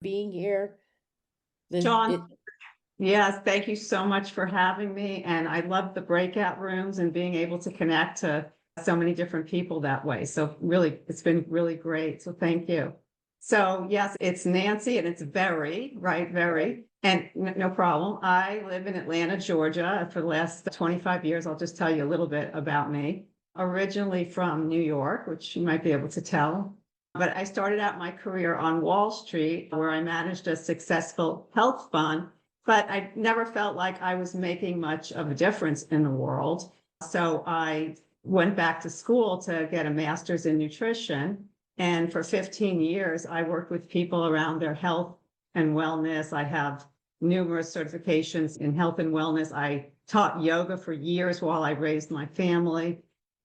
being here. John, yes, thank you so much for having me. And I love the breakout rooms and being able to connect to so many different people that way. So really, it's been really great. So thank you. So yes, it's Nancy and it's Verre, right? Verre. And no problem. I live in Atlanta, Georgia for the last 25 years. I'll just tell you a little bit about me. Originally from New York, which you might be able to tell. But I started out my career on Wall Street, where I managed a successful health fund, but I never felt like I was making much of a difference in the world. So I went back to school to get a master's in nutrition. And for 15 years, I worked with people around their health and wellness. I have numerous certifications in health and wellness. I taught yoga for years while I raised my family.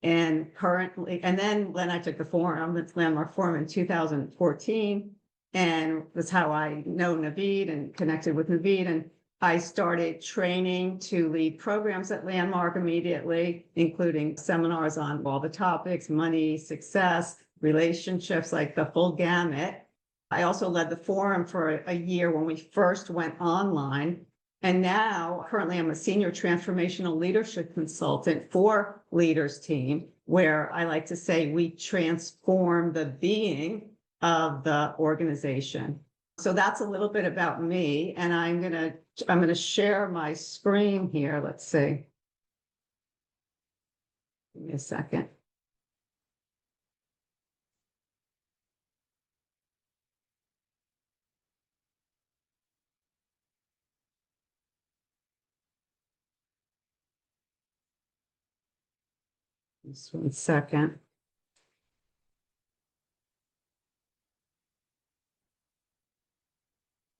And currently, and then I took the forum, the landmark forum in 2014. And that's how I know Naveed and connected with Naveed. And I started training to lead programs at Landmark immediately, including seminars on all the topics, money, success, relationships, like the full gamut. I also led the forum for a year when we first went online. And now, currently, I'm a senior transformational leadership consultant for Leaders Team, where I like to say we transform the being of the organization. So that's a little bit about me, and I'm gonna share my screen here. Let's see. Give me a second. Just 1 second.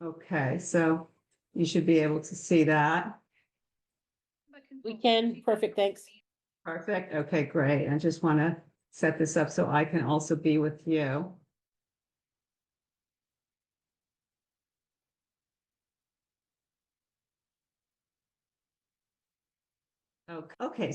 Okay, so you should be able to see that. We can, perfect, thanks. Perfect. Okay, great. I just want to set this up so I can also be with you. Okay.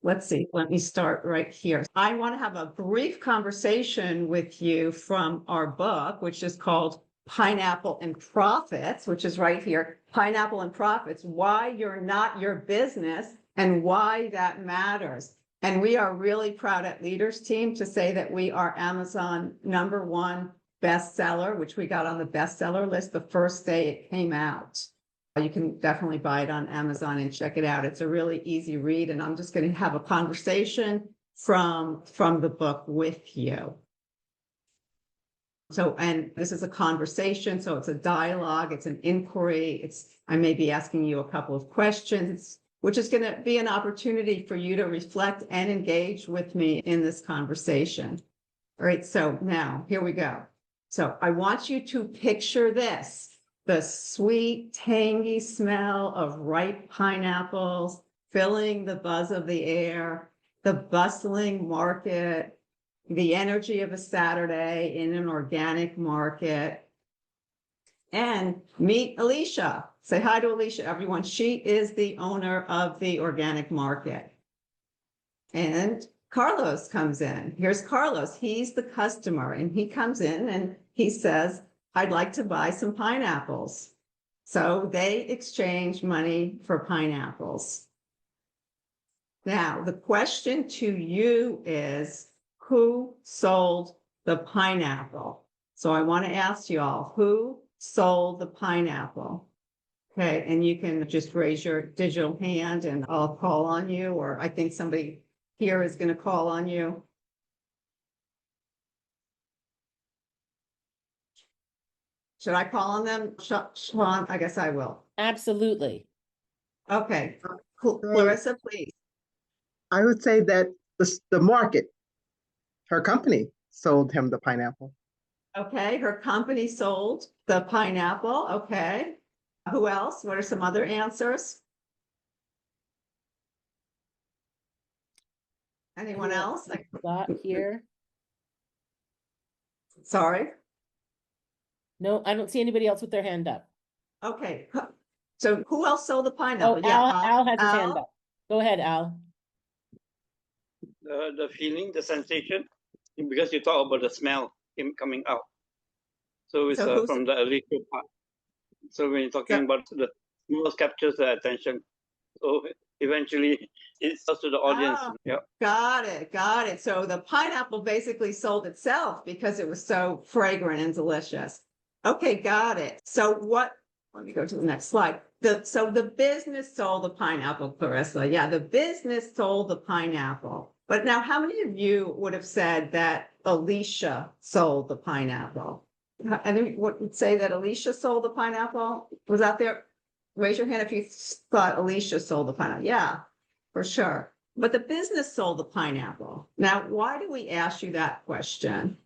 Let's see. Let me start right here. I want to have a brief conversation with you from our book, which is called Pineapple and Profits, which is right here. Pineapple and Profits, Why You're Not Your Business and Why That Matters. And we are really proud at Leaders Team to say that we are Amazon #1 bestseller, which we got on the bestseller list the first day it came out. You can definitely buy it on Amazon and check it out. It's a really easy read, and I'm just going to have a conversation from the book with you. So, and this is a conversation, so it's a dialogue, it's an inquiry. I may be asking you a couple of questions, which is going to be an opportunity for you to reflect and engage with me in this conversation. All right, so now here we go. So I want you to picture this. The sweet, tangy smell of ripe pineapples filling the buzz of the air, the bustling market, the energy of a Saturday in an organic market. And meet Alicia. Say hi to Alicia, everyone. She is the owner of the organic market. And Carlos comes in. Here's Carlos. He's the customer, and he comes in and he says, I'd like to buy some pineapples. So they exchange money for pineapples. Now, the question to you is, who sold the pineapple? So I want to ask you all, who sold the pineapple? Okay, and you can just raise your digital hand and I'll call on you, or I think somebody here is going to call on you. Should I call on them, Sean? I guess I will. Absolutely. Okay, Clarissa, please. I would say that the market, her company, sold him the pineapple. Okay, her company sold the pineapple. Okay. Who else? What are some other answers? Anyone else? Got here. Sorry. No, I don't see anybody else with their hand up. Okay. So who else sold the pineapple? Oh, Al has his hand up. Go ahead, Al. The feeling, the sensation, because you talk about the smell coming out. So it's So who's, from the Alicia part. So when you're talking So- about the most captures the attention, so eventually it sells to the audience. Ah. Yeah. got it, got it. So the pineapple basically sold itself because it was so fragrant and delicious. Okay, got it. So what, let me go to the next slide. So the business sold the pineapple, Clarissa. Yeah, the business sold the pineapple. But now how many of you would have said that Alicia sold the pineapple? And would say that Alicia sold the pineapple? Was that there? Raise your hand if you thought Alicia sold the pineapple. Yeah, for sure. But the business sold the pineapple. Now, why do we ask you that question?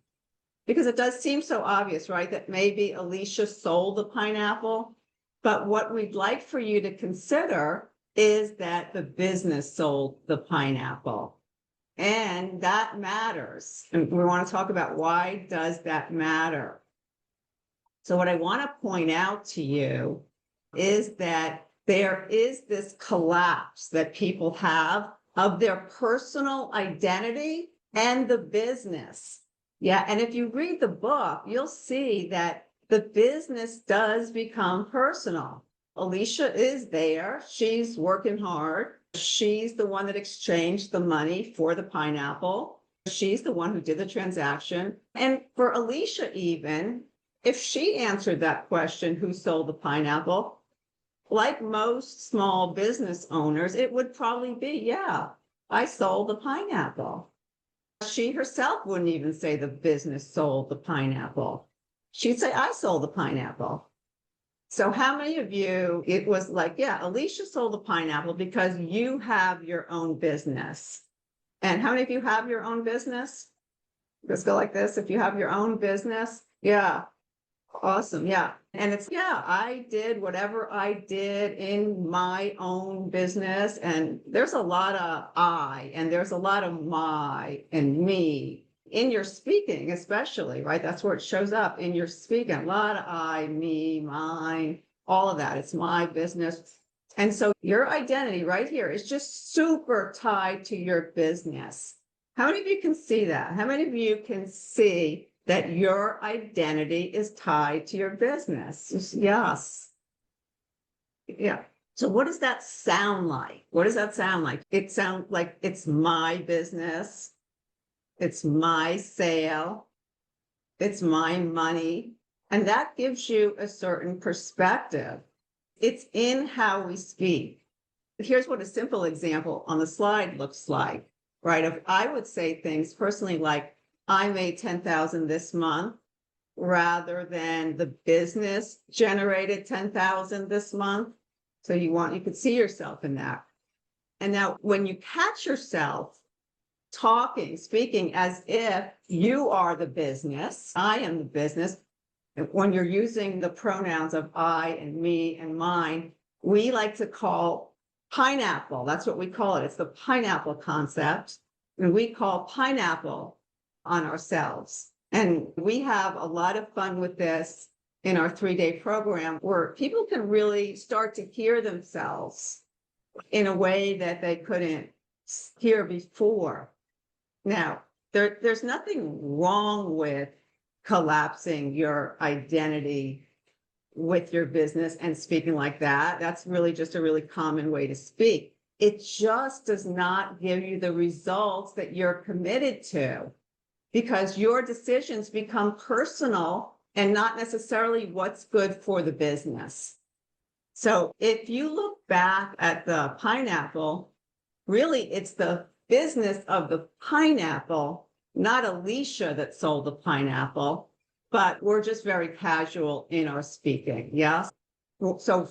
Because it does seem so obvious, right? That maybe Alicia sold the pineapple. But what we'd like for you to consider is that the business sold the pineapple. And that matters. And we want to talk about why does that matter? So what I want to point out to you is that there is this collapse that people have of their personal identity and the business. Yeah, and if you read the book, you'll see that the business does become personal. Alicia is there. She's working hard. She's the one that exchanged the money for the pineapple. She's the one who did the transaction. And for Alicia, even if she answered that question, who sold the pineapple? Like most small business owners, it would probably be, yeah, I sold the pineapple. She herself wouldn't even say the business sold the pineapple. She'd say, I sold the pineapple. So how many of you, it was like, yeah, Alicia sold the pineapple because you have your own business. And how many of you have your own business? Let's go like this. If you have your own business, yeah. Awesome. Yeah. And it's, yeah, I did whatever I did in my own business. And there's a lot of I, and there's a lot of my and me in your speaking, especially, right? That's where it shows up in your speaking. A lot of I, me, mine, all of that. It's my business. And so your identity right here is just super tied to your business. How many of you can see that? How many of you can see that your identity is tied to your business? Yes. Yeah. So what does that sound like? What does that sound like? It sounds like it's my business. It's my sale. It's my money. And that gives you a certain perspective. It's in how we speak. Here's what a simple example on the slide looks like, right? If I would say things personally like, I made 10,000 this month, rather than the business generated 10,000 this month. So you could see yourself in that. And now when you catch yourself speaking as if you are the business, I am the business, when you're using the pronouns of I and me and mine, we like to call pineapple. That's what we call it. It's the pineapple concept. And we call pineapple on ourselves. And we have a lot of fun with this in our 3-day program where people can really start to hear themselves in a way that they couldn't hear before. Now, there's nothing wrong with collapsing your identity with your business and speaking like that. That's really just a really common way to speak. It just does not give you the results that you're committed to, because your decisions become personal and not necessarily what's good for the business. So if you look back at the pineapple, really it's the business of the pineapple, not Alicia that sold the pineapple, but we're just very casual in our speaking. Yes. So,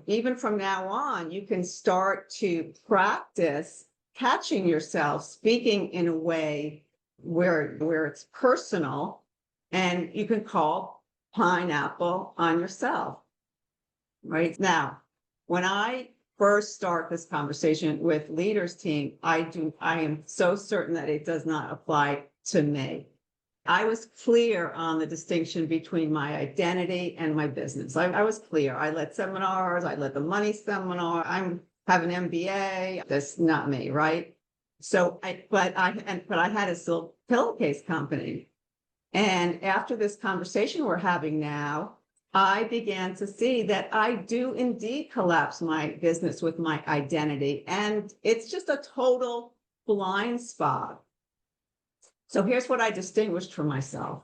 even from now on, you can start to practice catching yourself speaking in a way where it's personal, and you can call pineapple on yourself. Right now, when I first start this conversation with leaders team, I am so certain that it does not apply to me. I was clear on the distinction between my identity and my business. I was clear. I led seminars, I led the money seminar, I have an MBA. That's not me, right? So I had a silk pillowcase company. And after this conversation we're having now, I began to see that I do indeed collapse my business with my identity. And it's just a total blind spot. So here's what I distinguished for myself.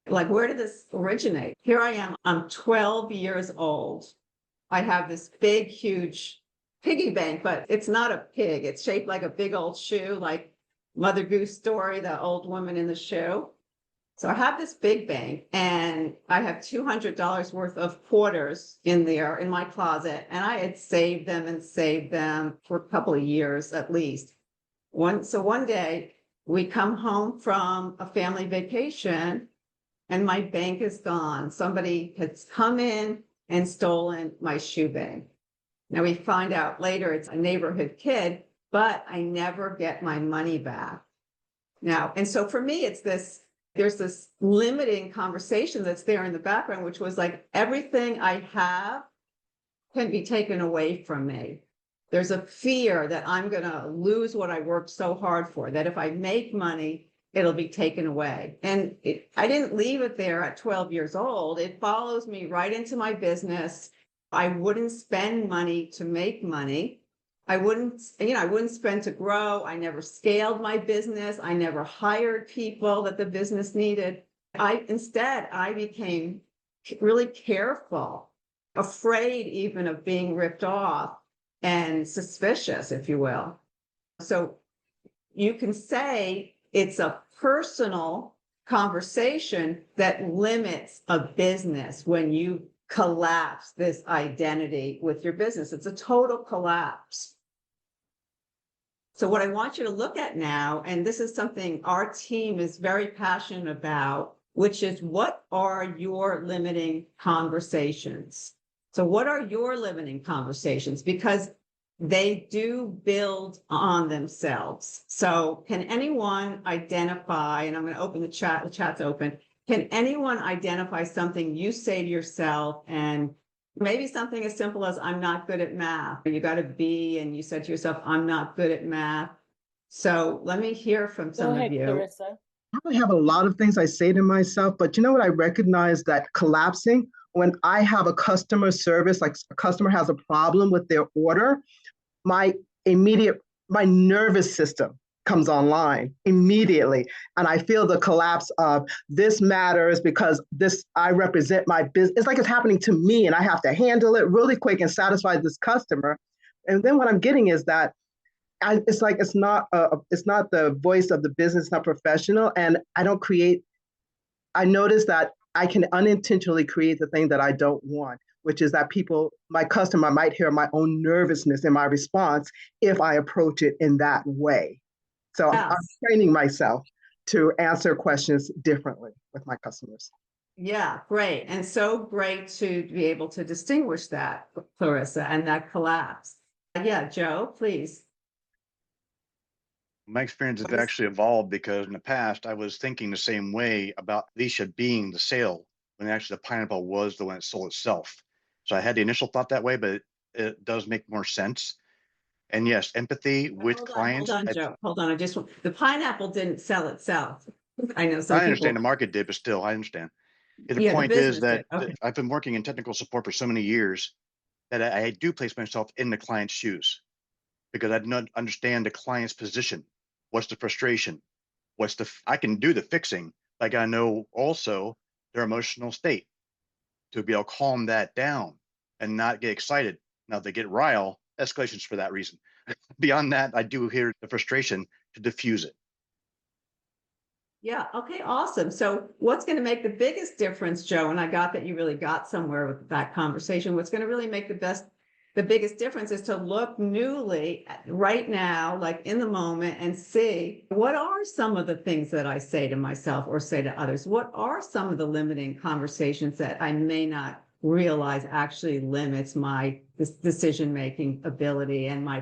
Like, where did this originate? Here I am, I'm 12 years old. I have this big, huge piggy bank, but it's not a pig. It's shaped like a big old shoe, like Mother Goose story, the old woman in the shoe. So I have this big bank and I have $200 worth of quarters in there in my closet. And I had saved them for a couple of years at least. One day we come home from a family vacation and my bank is gone. Somebody has come in and stolen my shoe bag. Now we find out later it's a neighborhood kid, but I never get my money back. Now, and so for me, there's this limiting conversation that's there in the background, which was like, everything I have can be taken away from me. There's a fear that I'm going to lose what I worked so hard for, that if I make money, it'll be taken away. And I didn't leave it there at 12 years old. It follows me right into my business. I wouldn't spend money to make money. I wouldn't spend to grow. I never scaled my business. I never hired people that the business needed. Instead, I became really careful, afraid even of being ripped off and suspicious, if you will. So you can say it's a personal conversation that limits a business when you collapse this identity with your business. It's a total collapse. So what I want you to look at now, and this is something our team is very passionate about, which is, what are your limiting conversations? So what are your limiting conversations? Because they do build on themselves. So can anyone identify, and I'm going to open the chat's open. Can anyone identify something you say to yourself, and maybe something as simple as, I'm not good at math. You got a B and you said to yourself, I'm not good at math. So let me hear from some of you. Clarissa. I have a lot of things I say to myself, but you know what? I recognize that collapsing when I have a customer service, like a customer has a problem with their order, my nervous system comes online immediately. And I feel the collapse of, this matters because I represent my business. It's like it's happening to me and I have to handle it really quick and satisfy this customer. And then what I'm getting is that it's like, it's not the voice of the business, not professional. And I notice that I can unintentionally create the thing that I don't want, which is that my customer might hear my own nervousness in my response if I approach it in that way. So yes. I'm training myself to answer questions differently with my customers. Yeah, great. And so great to be able to distinguish that, Clarissa, and that collapse. Yeah, Joe, please. My experience has actually evolved, because in the past, I was thinking the same way about Alicia being the sale, when actually the pineapple was the one that sold itself. So I had the initial thought that way, but it does make more sense. And yes, empathy with clients. Hold on, Joe. Hold on. The pineapple didn't sell itself. I know some I understand the market did, but still, I understand. The point is that I've been working in technical support for so many years that I do place myself in the client's shoes, because I don't understand the client's position. What's the frustration? I can do the fixing, but I gotta know also their emotional state to be able to calm that down and not get excited. Now, if they get riled, escalations for that reason. Beyond that, I do hear the frustration to diffuse it. Yeah. Okay. Awesome. So what's going to make the biggest difference, Joe, and I got that you really got somewhere with that conversation, what's going to really make the biggest difference is to look newly right now, like in the moment, and see, what are some of the things that I say to myself or say to others? What are some of the limiting conversations that I may not realize actually limits my decision-making ability and my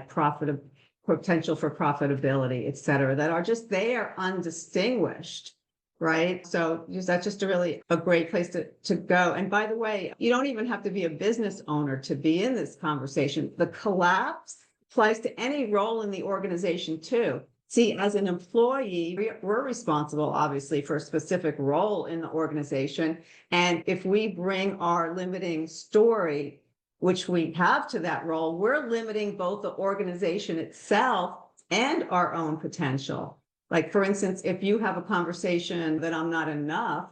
potential for profitability, et cetera, that are just there undistinguished, right? So that's just a great place to go. And by the way, you don't even have to be a business owner to be in this conversation. The collapse applies to any role in the organization too. See, as an employee, we're responsible, obviously, for a specific role in the organization. And if we bring our limiting story, which we have to that role, we're limiting both the organization itself and our own potential. Like, for instance, if you have a conversation that I'm not enough,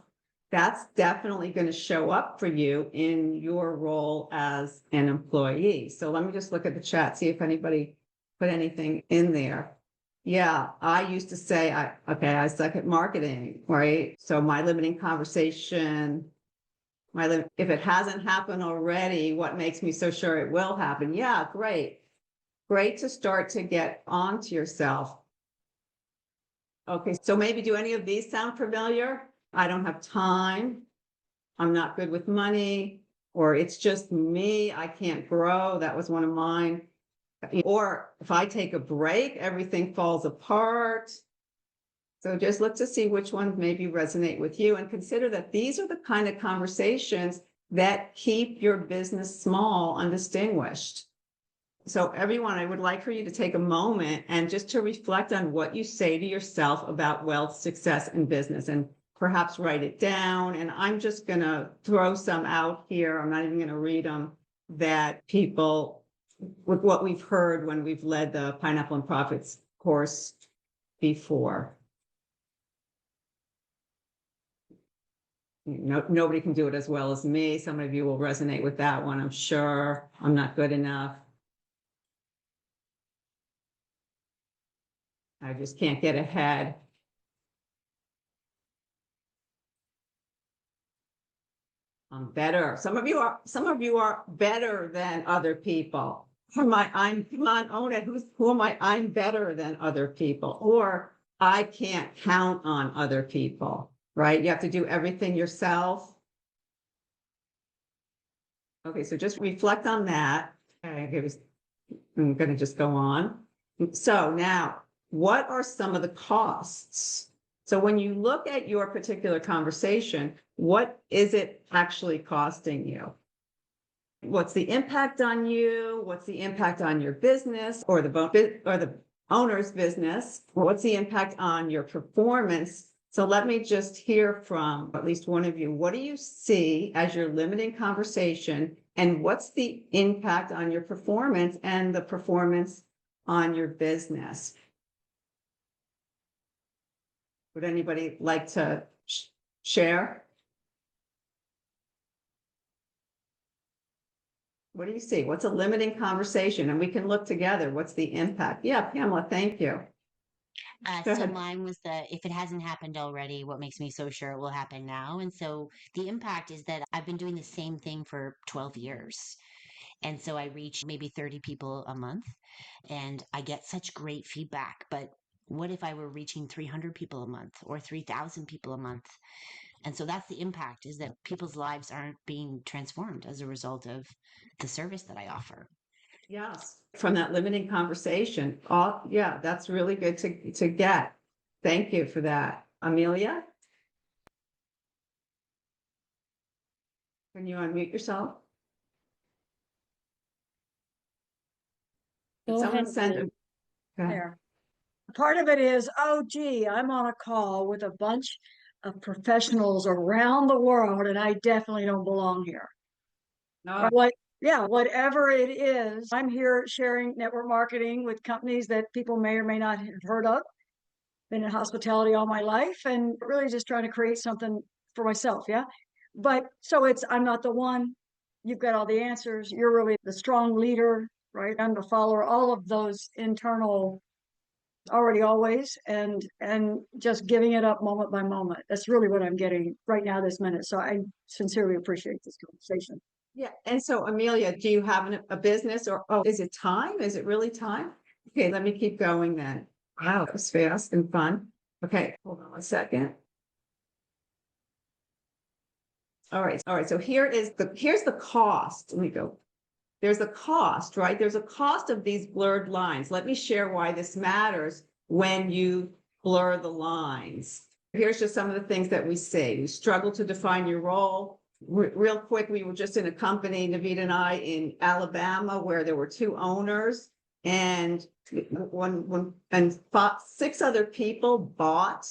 that's definitely going to show up for you in your role as an employee. So let me just look at the chat, see if anybody put anything in there. Yeah, I used to say, I suck at marketing, right? So my limiting conversation, if it hasn't happened already, what makes me so sure it will happen? Yeah, great. Great to start to get onto yourself. Okay, so maybe do any of these sound familiar? I don't have time. I'm not good with money, or it's just me. I can't grow. That was one of mine. Or if I take a break, everything falls apart. So just look to see which ones maybe resonate with you, and consider that these are the kind of conversations that keep your business small, undistinguished. So everyone, I would like for you to take a moment and just to reflect on what you say to yourself about wealth, success, and business, and perhaps write it down. And I'm just going to throw some out here. I'm not even going to read them, that people, with what we've heard when we've led the Pineapple and Profits course before. Nobody can do it as well as me. Some of you will resonate with that one, I'm sure. I'm not good enough. I just can't get ahead. I'm better. Some of you are better than other people. Come on, own it. Who am I? I'm better than other people. Or I can't count on other people, right? You have to do everything yourself. Okay, so just reflect on that. Okay, I'm going to just go on. So now, what are some of the costs? So when you look at your particular conversation, what is it actually costing you? What's the impact on you? What's the impact on your business or the owner's business? What's the impact on your performance? So let me just hear from at least one of you. What do you see as your limiting conversation, and what's the impact on your performance and the performance on your business? Would anybody like to share? What do you see? What's a limiting conversation? And we can look together. What's the impact? Yeah, Pamela, thank you. So mine was if it hasn't happened already, what makes me so sure it will happen now? And so the impact is that I've been doing the same thing for 12 years. And so I reach maybe 30 people a month, and I get such great feedback. But what if I were reaching 300 people a month or 3,000 people a month? And so that's the impact, is that people's lives aren't being transformed as a result of the service that I offer. Yes, from that limiting conversation. Oh, yeah, that's really good to get. Thank you for that. Amelia? Can you unmute yourself? Go ahead. There. Part of it is, oh, gee, I'm on a call with a bunch of professionals around the world, and I definitely don't belong here. No. Whatever it is, I'm here sharing network marketing with companies that people may or may not have heard of. Been in hospitality all my life, and really just trying to create something for myself. Yeah. But so I'm not the one. You've got all the answers. You're really the strong leader, right? I'm the follower, all of those internal already, always, and just giving it up moment by moment. That's really what I'm getting right now, this minute. So I sincerely appreciate this conversation. Yeah. And so, Amelia, do you have a business, or is it time? Is it really time? Okay, let me keep going then. Wow, that was fast and fun. Okay, hold on 1 second. All right. So here's the cost. Let me go. There's a cost, right? There's a cost of these blurred lines. Let me share why this matters when you blur the lines. Here's just some of the things that we see. You struggle to define your role. Real quick, we were just in a company, Naveed and I, in Alabama, where there were 2 owners. And six other people bought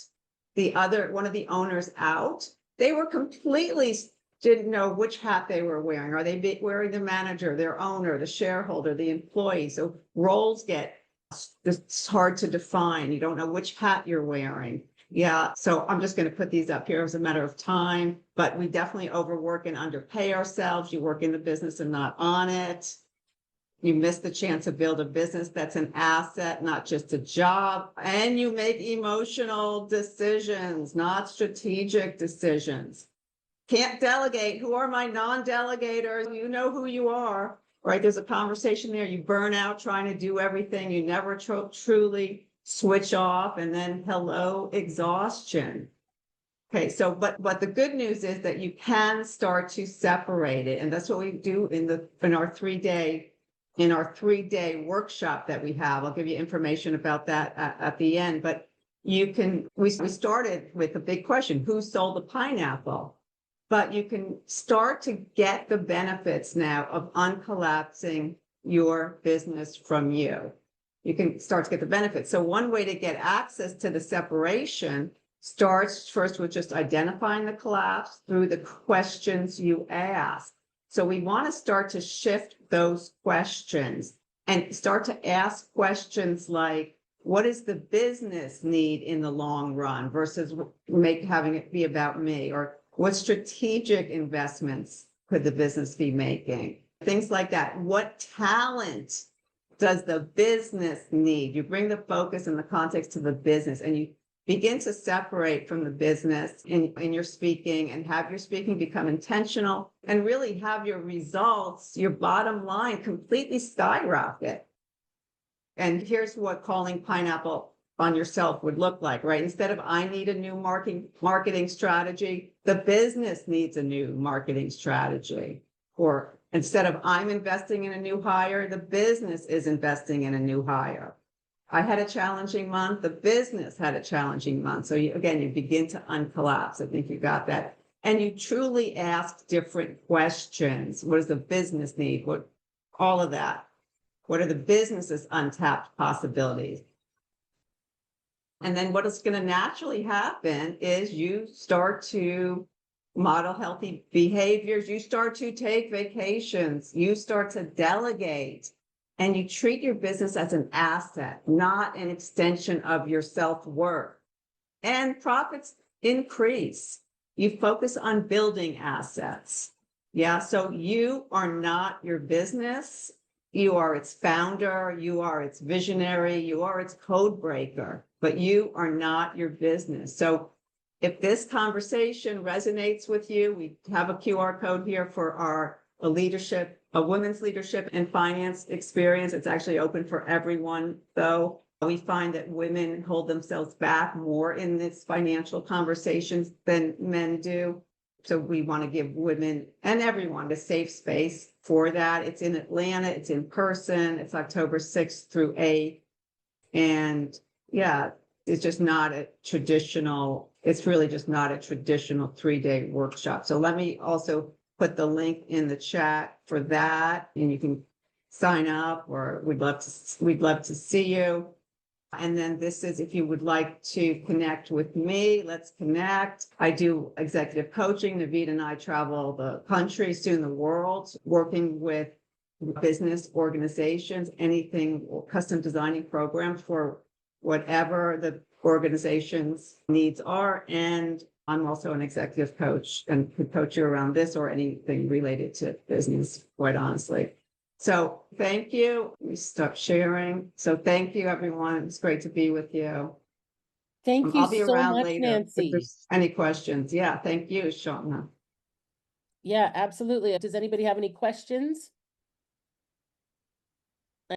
one of the owners out. They were completely didn't know which hat they were wearing. Are they wearing the manager, their owner, the shareholder, the employee? So roles it's hard to define. You don't know which hat you're wearing. Yeah, so I'm just going to put these up here as a matter of time, but we definitely overwork and underpay ourselves. You work in the business and not on it. You miss the chance to build a business that's an asset, not just a job. And you make emotional decisions, not strategic decisions. Can't delegate. Who are my non-delegators? You know who you are, right? There's a conversation there. You burn out trying to do everything. You never truly switch off, and then hello, exhaustion. Okay, so but the good news is that you can start to separate it, and that's what we do in our 3-day workshop that we have. I'll give you information about that at the end. But we started with a big question: who sold the pineapple? But you can start to get the benefits now of uncollapsing your business from you. You can start to get the benefits. So one way to get access to the separation starts first with just identifying the collapse through the questions you ask. So we want to start to shift those questions and start to ask questions like, what does the business need in the long run versus having it be about me? Or what strategic investments could the business be making? Things like that. What talent does the business need? You bring the focus and the context to the business, and you begin to separate from the business in your speaking, and have your speaking become intentional, and really have your results, your bottom line, completely skyrocket. And here's what calling pineapple on yourself would look like, right? Instead of I need a new marketing strategy, the business needs a new marketing strategy. Or instead of I'm investing in a new hire, the business is investing in a new hire. I had a challenging month, the business had a challenging month. So you begin to uncollapse. I think you got that. And you truly ask different questions. What does the business need? All of that. What are the business's untapped possibilities? And then what is going to naturally happen is you start to model healthy behaviors. You start to take vacations. You start to delegate. And you treat your business as an asset, not an extension of your self-worth. And profits increase. You focus on building assets. Yeah, so you are not your business. You are its founder. You are its visionary. You are its code breaker. But you are not your business. So if this conversation resonates with you, we have a QR code here for a women's leadership and finance experience. It's actually open for everyone, though. We find that women hold themselves back more in this financial conversations than men do. So we want to give women and everyone a safe space for that. It's in Atlanta. It's in person. It's October 6th through 8th. And yeah, it's just not it's really just not a traditional 3-day workshop. So let me also put the link in the chat for that, and you can sign up, or we'd love to see you. And then this is, if you would like to connect with me, let's connect. I do executive coaching. Naveed and I travel the country, soon the world, working with business organizations, anything, custom designing programs for whatever the organization's needs are. And I'm also an executive coach and could coach you around this or anything related to business, quite honestly. So thank you. We stop sharing. So thank you, everyone. It's great to be with you. Thank you I'll be so around much, later Nancy. if there's any questions. Yeah, thank you, Shauna. Yeah, absolutely. Does anybody have any questions?